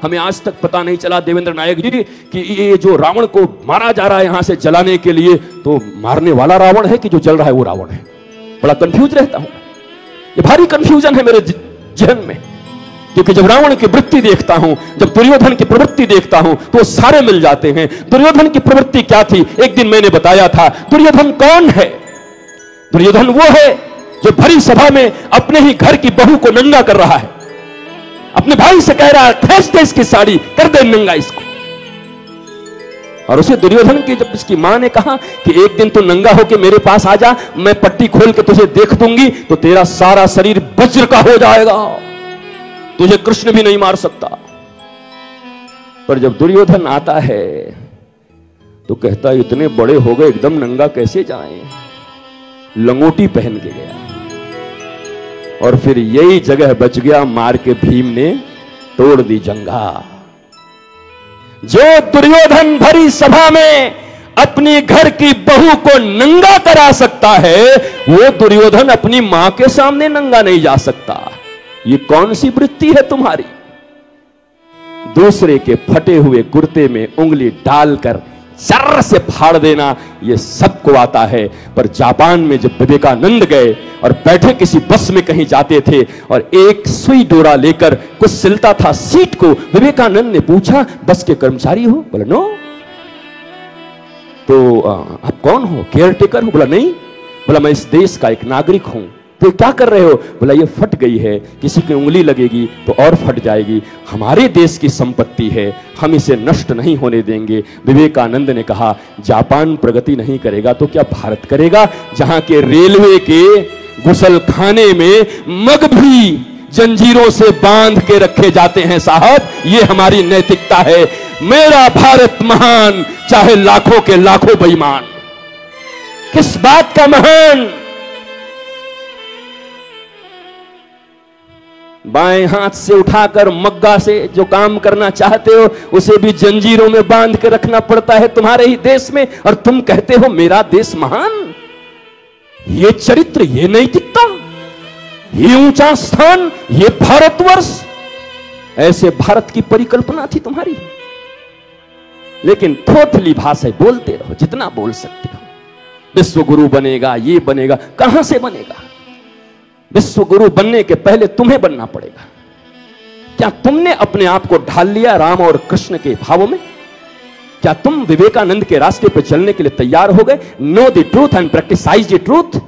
हमें आज तक पता नहीं चला देवेंद्र नायक जी कि ये जो रावण को मारा जा रहा है यहां से जलाने के लिए, तो मारने वाला रावण है कि जो जल रहा है वो रावण है। बड़ा कंफ्यूज रहता हूं, ये भारी कंफ्यूजन है मेरे जहन में, क्योंकि जब रावण की वृत्ति देखता हूं, जब दुर्योधन की प्रवृत्ति देखता हूं, तो वो सारे मिल जाते हैं। दुर्योधन की प्रवृत्ति क्या थी, एक दिन मैंने बताया था। दुर्योधन कौन है? दुर्योधन वो है जो भरी सभा में अपने ही घर की बहू को नंगा कर रहा है, अपने भाई से कह रहा है खींच दे इसकी साड़ी, कर दे नंगा इसको। और उसे दुर्योधन की जब इसकी मां ने कहा कि एक दिन तू नंगा होके मेरे पास आ जा, मैं पट्टी खोल के तुझे देख दूंगी तो तेरा सारा शरीर वज्र का हो जाएगा, तुझे कृष्ण भी नहीं मार सकता। पर जब दुर्योधन आता है तो कहता इतने बड़े हो गए एकदम नंगा कैसे जाएं, लंगोटी पहन के गया। और फिर यही जगह बच गया, मार के भीम ने तोड़ दी जंघा। जो दुर्योधन भरी सभा में अपनी घर की बहू को नंगा करा सकता है, वो दुर्योधन अपनी मां के सामने नंगा नहीं जा सकता। ये कौन सी वृत्ति है तुम्हारी? दूसरे के फटे हुए कुर्ते में उंगली डालकर जर्र से फाड़ देना, यह सबको आता है। पर जापान में जब विवेकानंद गए और बैठे किसी बस में कहीं जाते थे और एक सुई डोरा लेकर कुछ सिलता था सीट को, विवेकानंद ने पूछा बस के कर्मचारी हो? बोला नो। तो आप कौन हो? केयर टेकर हो? बोला नहीं। बोला मैं इस देश का एक नागरिक हूं। तो क्या कर रहे हो? बोला ये फट गई है, किसी की उंगली लगेगी तो और फट जाएगी, हमारे देश की संपत्ति है, हम इसे नष्ट नहीं होने देंगे। विवेकानंद ने कहा जापान प्रगति नहीं करेगा तो क्या भारत करेगा, जहां के रेलवे के गुसलखाने में मग भी जंजीरों से बांध के रखे जाते हैं। साहब ये हमारी नैतिकता है। मेरा भारत महान, चाहे लाखों के लाखों बेईमान। किस बात का महान? बाएं हाथ से उठाकर मग्गा से जो काम करना चाहते हो उसे भी जंजीरों में बांध के रखना पड़ता है तुम्हारे ही देश में, और तुम कहते हो मेरा देश महान। ये चरित्र, ये नैतिकता, ये ऊंचा स्थान, ये भारतवर्ष, ऐसे भारत की परिकल्पना थी तुम्हारी। लेकिन थोथली भाषा बोलते रहो जितना बोल सकते हो। विश्व गुरु बनेगा, ये बनेगा, कहां से बनेगा? विश्व गुरु बनने के पहले तुम्हें बनना पड़ेगा। क्या तुमने अपने आप को ढाल लिया राम और कृष्ण के भावों में? क्या तुम विवेकानंद के रास्ते पर चलने के लिए तैयार हो गए? Know the truth and practise the truth.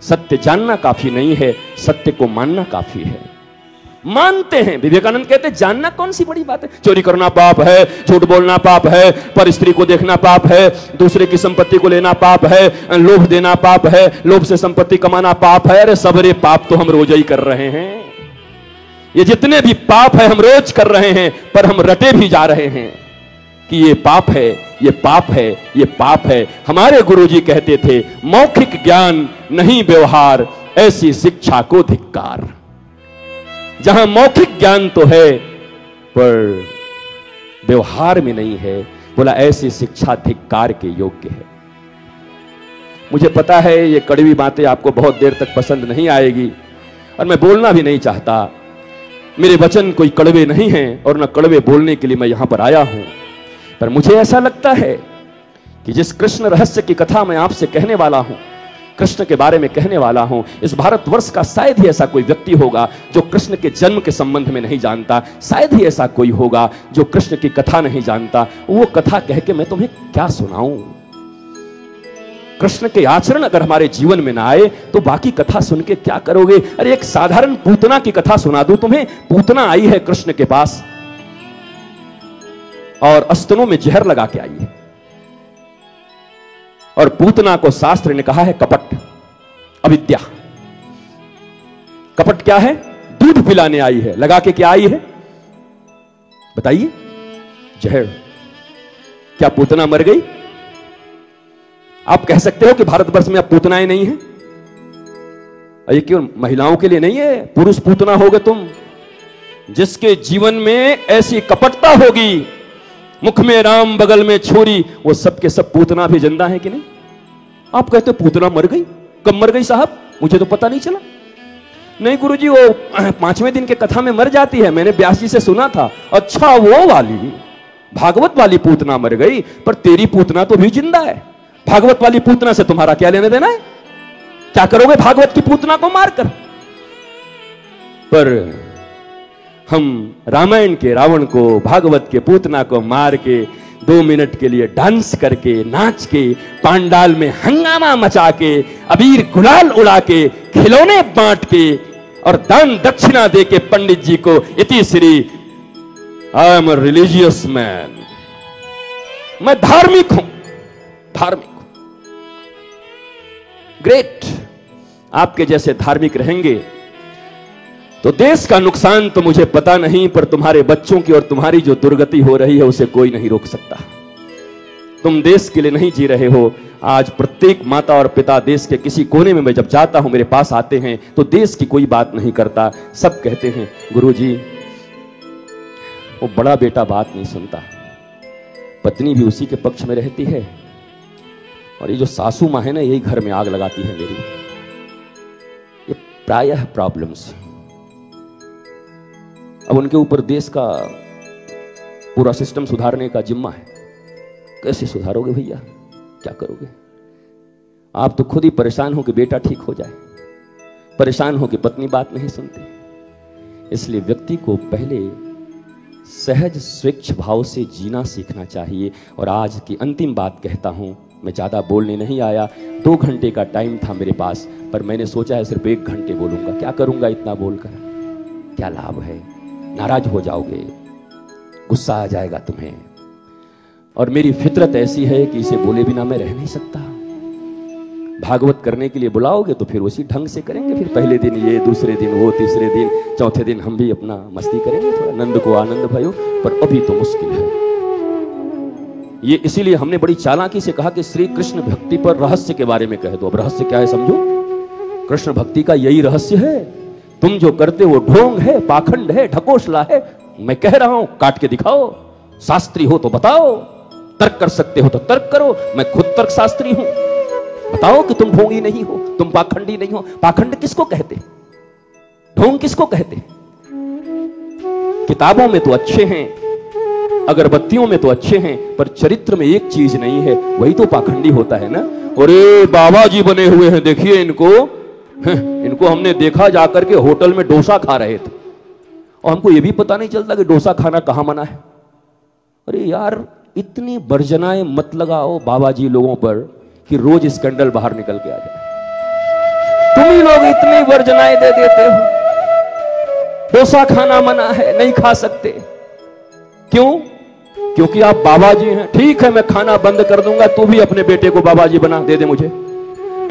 सत्य जानना काफी नहीं है, सत्य को मानना काफी है। मानते हैं, विवेकानंद कहते जानना कौन सी बड़ी बात है? चोरी करना पाप है, झूठ बोलना पाप है, पर स्त्री को देखना पाप है, दूसरे की संपत्ति को लेना पाप है, लोभ देना पाप है, लोभ से संपत्ति कमाना पाप है। अरे सबरे पाप तो हम रोज ही कर रहे हैं। ये जितने भी पाप है हम रोज कर रहे हैं, पर हम रटे भी जा रहे हैं कि ये पाप है, ये पाप है, ये पाप है। हमारे गुरुजी कहते थे मौखिक ज्ञान नहीं व्यवहार, ऐसी शिक्षा को धिक्कार। जहां मौखिक ज्ञान तो है पर व्यवहार में नहीं है, बोला ऐसी शिक्षा धिक्कार के योग्य है। मुझे पता है ये कड़वी बातें आपको बहुत देर तक पसंद नहीं आएगी और मैं बोलना भी नहीं चाहता। मेरे वचन कोई कड़वे नहीं हैं और न कड़वे बोलने के लिए मैं यहां पर आया हूं। पर मुझे ऐसा लगता है कि जिस कृष्ण रहस्य की कथा मैं आपसे कहने वाला हूं, कृष्ण के बारे में कहने वाला हूं, इस भारतवर्ष का शायद ही ऐसा कोई व्यक्ति होगा जो कृष्ण के जन्म के संबंध में नहीं जानता। शायद ही ऐसा कोई होगा जो कृष्ण की कथा नहीं जानता। वो कथा कह के मैं तुम्हें क्या सुनाऊं? कृष्ण के आचरण अगर हमारे जीवन में ना आए तो बाकी कथा सुन के क्या करोगे? अरे एक साधारण पूतना की कथा सुना दूं तुम्हें। पूतना आई है कृष्ण के पास और स्तनों में जहर लगा के आई है, और पूतना को शास्त्र ने कहा है कपट, अविद्या। कपट क्या है? दूध पिलाने आई है, लगा के क्या आई है बताइए? जहर। क्या पूतना मर गई? आप कह सकते हो कि भारतवर्ष में अब पूतनाएं नहीं है? ये क्यों महिलाओं के लिए नहीं है? पुरुष पूतना होगे तुम। जिसके जीवन में ऐसी कपटता होगी, मुख में राम बगल में छोरी, वो सब के सब पूतना भी जिंदा है कि नहीं? आप कहते हो पूतना मर गई। कब मर गई साहब? मुझे तो पता नहीं चला। नहीं गुरुजी, वो 5वें दिन के कथा में मर जाती है, मैंने ब्यास जी से सुना था। अच्छा, वो वाली भागवत वाली पूतना मर गई, पर तेरी पूतना तो भी जिंदा है। भागवत वाली पूतना से तुम्हारा क्या लेने देना है? क्या करोगे भागवत की पूतना को मारकर? पर हम रामायण के रावण को, भागवत के पूतना को मार के 2 मिनट के लिए डांस करके, नाच के, पांडाल में हंगामा मचा के, अबीर गुलाल उड़ा के, खिलौने बांट के और दान दक्षिणा दे के पंडित जी को इति Shri I am a religious man, मैं धार्मिक हूं, धार्मिक हूं। ग्रेट, आपके जैसे धार्मिक रहेंगे तो देश का नुकसान तो मुझे पता नहीं, पर तुम्हारे बच्चों की और तुम्हारी जो दुर्गति हो रही है उसे कोई नहीं रोक सकता। तुम देश के लिए नहीं जी रहे हो। आज प्रत्येक माता और पिता देश के किसी कोने में मैं जब जाता हूं, मेरे पास आते हैं तो देश की कोई बात नहीं करता। सब कहते हैं गुरुजी वो बड़ा बेटा बात नहीं सुनता, पत्नी भी उसी के पक्ष में रहती है, और ये जो सासू मां है ना, यही घर में आग लगाती है मेरी। ये प्रायः प्रॉब्लम्स। अब उनके ऊपर देश का पूरा सिस्टम सुधारने का जिम्मा है। कैसे सुधारोगे भैया, क्या करोगे? आप तो खुद ही परेशान हो कि बेटा ठीक हो जाए, परेशान हो कि पत्नी बात नहीं सुनती। इसलिए व्यक्ति को पहले सहज स्वच्छ भाव से जीना सीखना चाहिए। और आज की अंतिम बात कहता हूं, मैं ज्यादा बोलने नहीं आया, 2 घंटे का टाइम था मेरे पास, पर मैंने सोचा है सिर्फ 1 घंटे बोलूंगा। क्या करूंगा इतना बोलकर, क्या लाभ है? नाराज हो जाओगे, गुस्सा आ जाएगा तुम्हें, और मेरी फितरत ऐसी है कि इसे बोले बिना मैं रह नहीं सकता। भागवत करने के लिए बुलाओगे तो फिर उसी ढंग से करेंगे। फिर पहले दिन ये, दूसरे दिन वो, तीसरे दिन, चौथे दिन हम भी अपना मस्ती करेंगे, थोड़ा नंद को आनंद भयो। पर अभी तो मुश्किल है ये, इसीलिए हमने बड़ी चालाकी से कहा कि श्री कृष्ण भक्ति पर रहस्य के बारे में कह दो। अब रहस्य क्या है समझो, कृष्ण भक्ति का यही रहस्य है। तुम जो करते वो ढोंग है, पाखंड है, ढकोसला है। मैं कह रहा हूं, काट के दिखाओ। शास्त्री हो तो बताओ, तर्क कर सकते हो तो तर्क करो। मैं खुद तर्क शास्त्री हूं। बताओ कि तुम ढोंगी नहीं हो, तुम पाखंडी नहीं हो। पाखंड किसको कहते, ढोंग किसको कहते? किताबों में तो अच्छे हैं, अगरबत्तियों में तो अच्छे हैं, पर चरित्र में एक चीज नहीं है, वही तो पाखंडी होता है ना। अरे बाबा जी बने हुए हैं, देखिए इनको, इनको हमने देखा जाकर के होटल में डोसा खा रहे थे, और हमको ये भी पता नहीं चलता कि डोसा खाना कहां मना है। अरे यार, इतनी वर्जनाएं मत लगाओ बाबा जी लोगों पर कि रोज स्कैंडल बाहर निकल के आ जाए। तुम ही लोग इतनी वर्जनाएं दे देते हो। डोसा खाना मना है, नहीं खा सकते। क्यों? क्योंकि आप बाबा जी हैं। ठीक है, मैं खाना बंद कर दूंगा, तू भी अपने बेटे को बाबा जी बना, दे दे मुझे।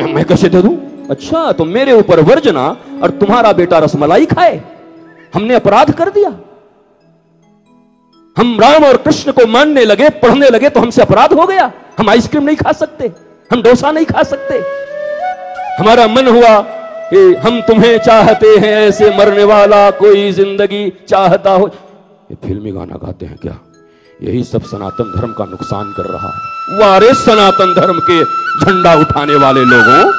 मैं कैसे दे दूं? अच्छा, तो मेरे ऊपर वर्जना और तुम्हारा बेटा रसमलाई खाए, हमने अपराध कर दिया। हम राम और कृष्ण को मानने लगे, पढ़ने लगे, तो हमसे अपराध हो गया। हम आइसक्रीम नहीं खा सकते, हम डोसा नहीं खा सकते। हमारा मन हुआ कि हम तुम्हें चाहते हैं ऐसे मरने वाला कोई जिंदगी चाहता हो। ये फिल्मी गाना गाते हैं क्या? यही सब सनातन धर्म का नुकसान कर रहा है। वारे सनातन धर्म के झंडा उठाने वाले लोगों,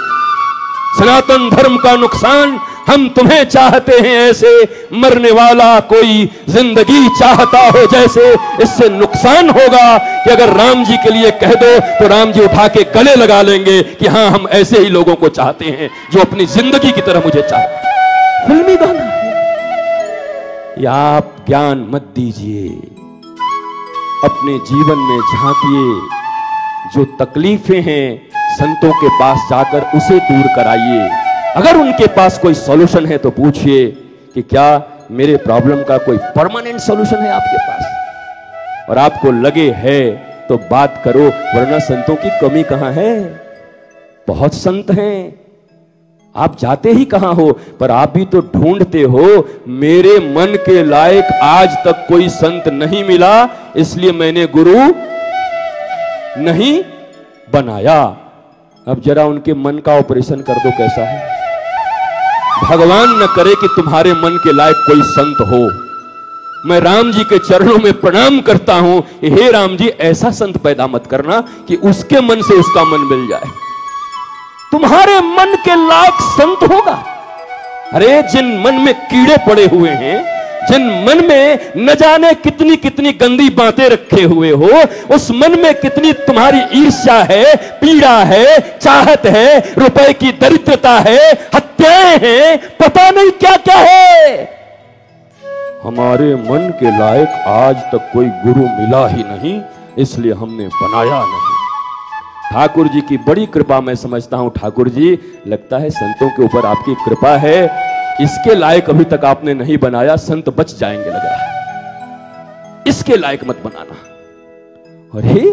सनातन धर्म का नुकसान, हम तुम्हें चाहते हैं ऐसे मरने वाला कोई जिंदगी चाहता हो जैसे। इससे नुकसान होगा कि अगर राम जी के लिए कह दो तो राम जी उठा के गले लगा लेंगे कि हां, हम ऐसे ही लोगों को चाहते हैं जो अपनी जिंदगी की तरह मुझे चाहते। फिल्मी गाना है। या आप ज्ञान मत दीजिए, अपने जीवन में झांकिए। जो तकलीफें हैं संतों के पास जाकर उसे दूर कराइए। अगर उनके पास कोई सॉल्यूशन है तो पूछिए कि क्या मेरे प्रॉब्लम का कोई परमानेंट सॉल्यूशन है आपके पास। और आपको लगे है तो बात करो, वरना संतों की कमी कहां है? बहुत संत हैं, आप जाते ही कहां हो, पर आप भी तो ढूंढते हो। मेरे मन के लायक आज तक कोई संत नहीं मिला, इसलिए मैंने गुरु नहीं बनाया। अब जरा उनके मन का ऑपरेशन कर दो, कैसा है? भगवान न करे कि तुम्हारे मन के लायक कोई संत हो। मैं राम जी के चरणों में प्रणाम करता हूं, हे राम जी, ऐसा संत पैदा मत करना कि उसके मन से उसका मन मिल जाए। तुम्हारे मन के लायक संत होगा अरे जिन मन में कीड़े पड़े हुए हैं, जिन मन में न जाने कितनी कितनी गंदी बातें रखे हुए हो, उस मन में कितनी तुम्हारी ईर्ष्या है, पीड़ा है, चाहत है, रुपए की दरिद्रता है, हत्याएं हैं, पता नहीं क्या क्या है। हमारे मन के लायक आज तक कोई गुरु मिला ही नहीं, इसलिए हमने बनाया नहीं। ठाकुर जी की बड़ी कृपा मैं समझता हूं। ठाकुर जी, लगता है संतों के ऊपर आपकी कृपा है, इसके लायक अभी तक आपने नहीं बनाया, संत बच जाएंगे लग रहा है, इसके लायक मत बनाना। अरे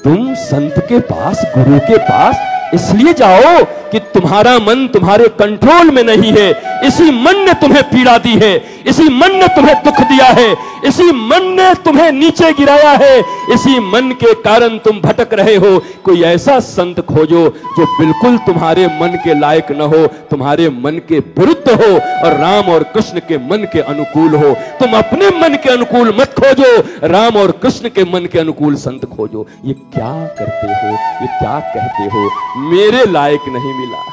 तुम संत के पास, गुरु के पास इसलिए जाओ कि तुम्हारा मन तुम्हारे कंट्रोल में नहीं है। इसी मन ने तुम्हें पीड़ा दी है, इसी मन ने तुम्हें दुख दिया है, इसी मन ने तुम्हें नीचे गिराया है, इसी मन के कारण तुम भटक रहे हो। कोई ऐसा संत खोजो जो बिल्कुल तुम्हारे मन के लायक न हो, तुम्हारे मन के विरुद्ध हो और राम और कृष्ण के मन के अनुकूल हो। तुम अपने मन के अनुकूल मत खोजो, राम और कृष्ण के मन के अनुकूल संत खोजो। ये क्या करते हो, ये क्या कहते हो, मेरे लायक नहीं मिला।